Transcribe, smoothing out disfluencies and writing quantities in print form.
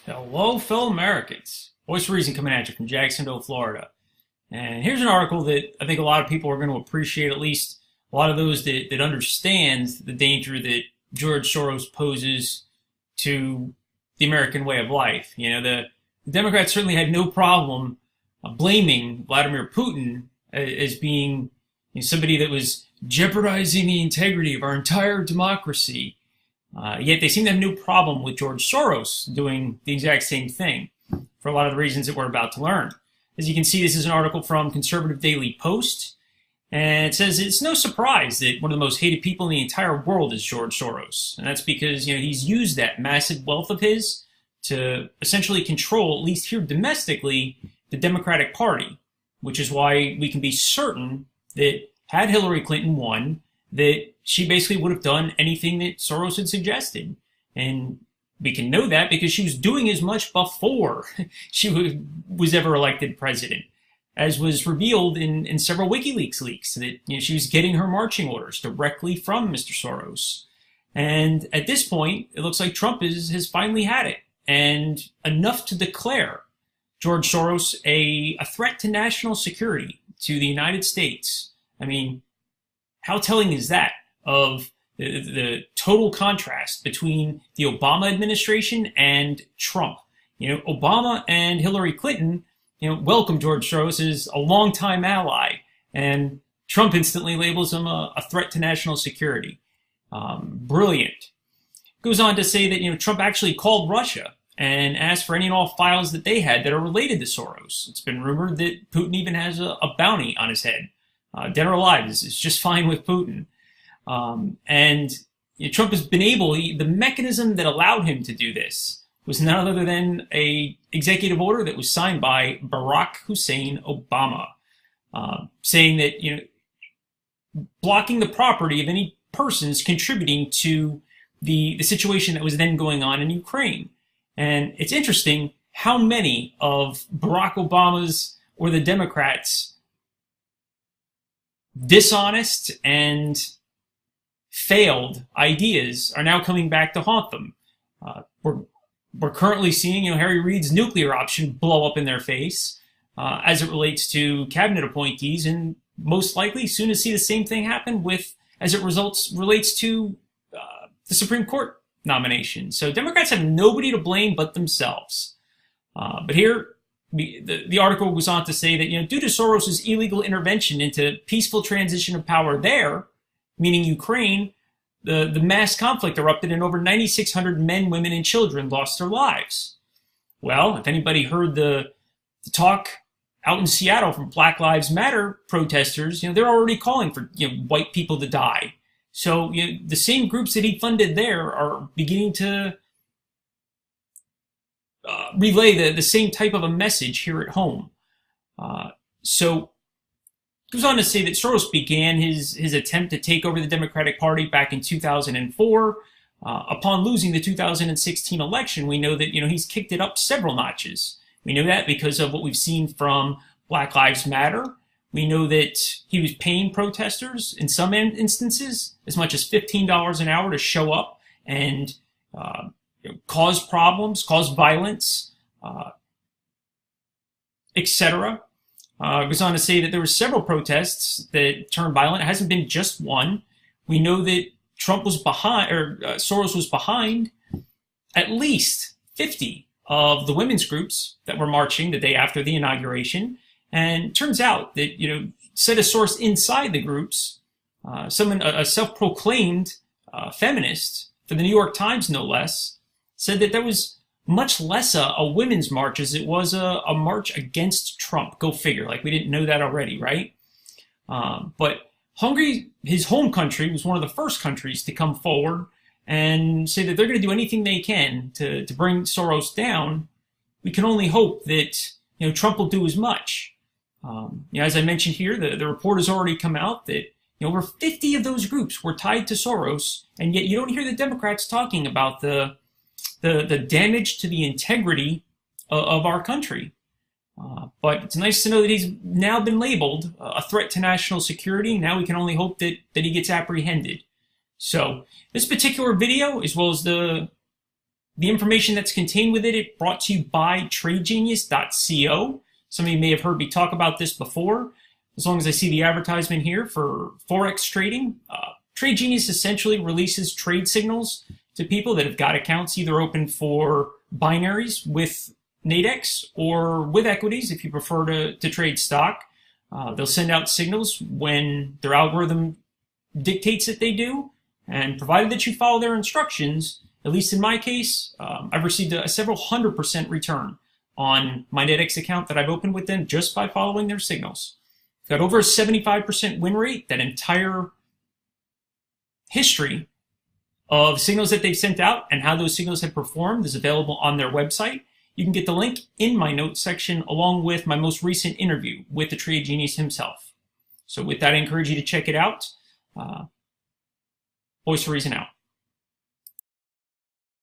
Hello, fellow Americans. Voice of Reason coming at you from Jacksonville, Florida. And here's an article that I think a lot of people are going to appreciate, at least a lot of those that understand the danger that George Soros poses to the American way of life. The Democrats certainly had no problem blaming Vladimir Putin as being somebody that was jeopardizing the integrity of our entire democracy. Yet they seem to have no problem with George Soros doing the exact same thing for a lot of the reasons that we're about to learn. As you can see, this is an article from Conservative Daily Post, and it says it's no surprise that one of the most hated people in the entire world is George Soros. And that's because, he's used that massive wealth of his to essentially control, at least here domestically, the Democratic Party, which is why we can be certain that had Hillary Clinton won, that she basically would have done anything that Soros had suggested. And we can know that because she was doing as much before she was ever elected president, as was revealed in several WikiLeaks leaks, that she was getting her marching orders directly from Mr. Soros. And at this point, it looks like Trump has finally had it, and enough to declare George Soros a threat to national security, to the United States. I mean, how telling is that of the total contrast between the Obama administration and Trump? Obama and Hillary Clinton, welcomed George Soros as a longtime ally, and Trump instantly labels him a threat to national security. Brilliant. Goes on to say that, Trump actually called Russia and asked for any and all files that they had that are related to Soros. It's been rumored that Putin even has a bounty on his head. Dead or alive is just fine with Putin. And Trump has been able, the mechanism that allowed him to do this was none other than a executive order that was signed by Barack Hussein Obama, saying that, blocking the property of any persons contributing to the situation that was then going on in Ukraine. And it's interesting how many of Barack Obama's or the Democrats' dishonest and failed ideas are now coming back to haunt them. We're currently seeing, Harry Reid's nuclear option blow up in their face as it relates to cabinet appointees, and most likely soon to see the same thing happen as it relates to the Supreme Court nomination. So Democrats have nobody to blame but themselves. But here, the article goes on to say that, due to Soros' illegal intervention into peaceful transition of power there, meaning Ukraine, the mass conflict erupted and over 9,600 men, women, and children lost their lives. Well, if anybody heard the talk out in Seattle from Black Lives Matter protesters, they're already calling for white people to die. So the same groups that he funded there are beginning to relay the same type of a message here at home. So it goes on to say that Soros began his attempt to take over the Democratic Party back in 2004. Upon losing the 2016 election, we know that he's kicked it up several notches. We know that because of what we've seen from Black Lives Matter. We know that he was paying protesters in some instances as much as $15 an hour to show up and cause problems, cause violence, etc. Goes on to say that there were several protests that turned violent. It hasn't been just one. We know that Trump was behind, or Soros was behind at least 50 of the women's groups that were marching the day after the inauguration. And it turns out that, said a source inside the groups, a self-proclaimed feminist for the New York Times, no less, said that there was much less a women's march as it was a march against Trump. Go figure. Like, we didn't know that already, right? But Hungary, his home country, was one of the first countries to come forward and say that they're going to do anything they can to bring Soros down. We can only hope that Trump will do as much. As I mentioned here, the report has already come out that over 50 of those groups were tied to Soros, and yet you don't hear the Democrats talking about the damage to the integrity of our country. But it's nice to know that he's now been labeled a threat to national security. Now we can only hope that he gets apprehended. So this particular video, as well as the The information that's contained within it brought to you by tradegenius.co. Some of you may have heard me talk about this before. As long as I see the advertisement here for Forex trading, Trade Genius essentially releases trade signals to people that have got accounts either open for binaries with Nadex or with equities if you prefer to trade stock. They'll send out signals when their algorithm dictates that they do, and provided that you follow their instructions, at least in my case, I've received a several 100% return on my Nadex account that I've opened with them just by following their signals. I've got over a 75% win rate. That entire history of signals that they've sent out and how those signals have performed is available on their website. You can get the link in my notes section along with my most recent interview with the Trade Genius himself. So with that, I encourage you to check it out. Voice for Reason out.